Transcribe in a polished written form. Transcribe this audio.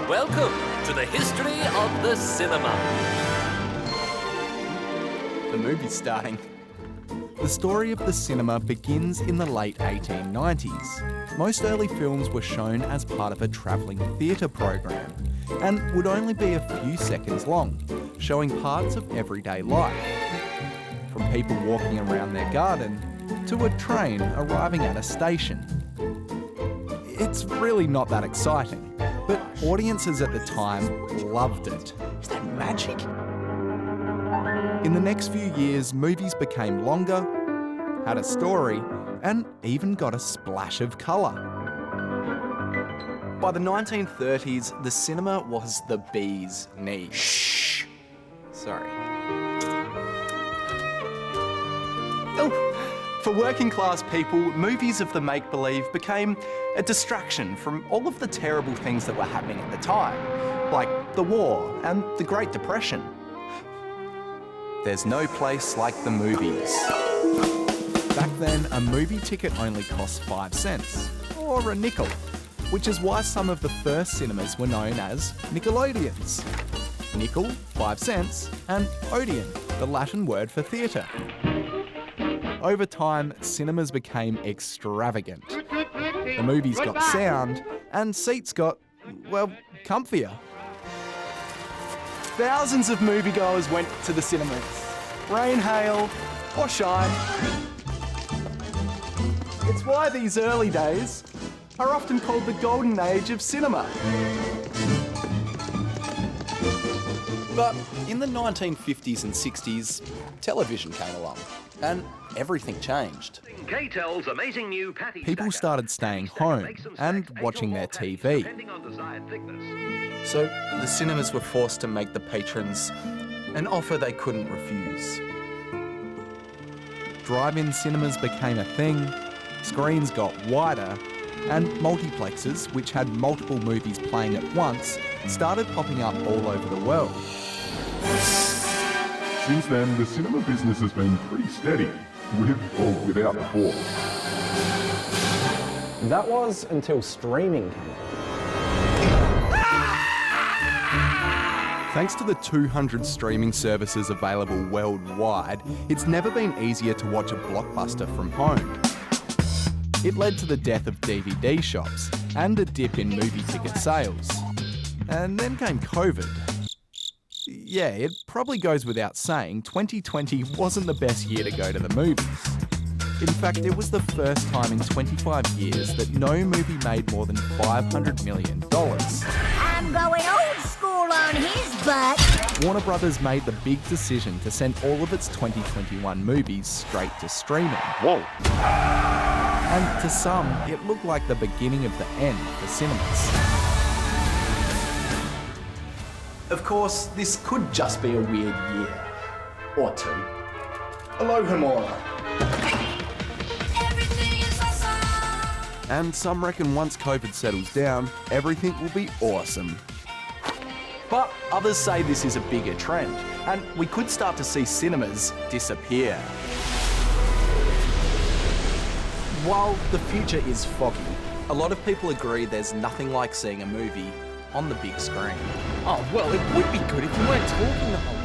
Welcome to the history of the cinema. The movie's starting. The story of the cinema begins in the late 1890s. Most early films were shown as part of a travelling theatre program and would only be a few seconds long, showing parts of everyday life. From people walking around their garden to a train arriving at a station. It's really not that exciting, but audiences at the time loved it. Is that magic? In the next few years, movies became longer, had a story, and even got a splash of colour. By the 1930s, the cinema was the bee's knees. Shh. Sorry. Oh. For working class people, movies of the make-believe became a distraction from all of the terrible things that were happening at the time, like the war and the Great Depression. There's no place like the movies. Back then, a movie ticket only cost 5 cents, or a nickel, which is why some of the first cinemas were known as Nickelodeons. Nickel, 5 cents, and Odeon, the Latin word for theatre. Over time, cinemas became extravagant. The movies got sound, and seats got, well, comfier. Thousands of moviegoers went to the cinemas. Rain, hail, or shine. It's why these early days are often called the golden age of cinema. But in the 1950s and 60s, television came along, and everything changed. K-Tel's amazing new patty People stacker. started staying home and watching their TV. Depending on desired thickness. So the cinemas were forced to make the patrons an offer they couldn't refuse. Drive-in cinemas became a thing, screens got wider, and multiplexes, which had multiple movies playing at once, started popping up all over the world. Since then, the cinema business has been pretty steady, with or without the war. That was until streaming came along. Thanks to the 200 streaming services available worldwide, it's never been easier to watch a blockbuster from home. It led to the death of DVD shops and a dip in movie ticket sales. And then came COVID. Yeah, it probably goes without saying, 2020 wasn't the best year to go to the movies. In fact, it was the first time in 25 years that no movie made more than $500 million. I'm going old school on his butt. Warner Brothers made the big decision to send all of its 2021 movies straight to streaming. Whoa! And to some, it looked like the beginning of the end for cinemas. Of course, this could just be a weird year. Or two. Alohomora. And some reckon once COVID settles down, everything will be awesome. But others say this is a bigger trend, and we could start to see cinemas disappear. While the future is foggy, a lot of people agree there's nothing like seeing a movie on the big screen. Oh, well, it would be good if you weren't talking the whole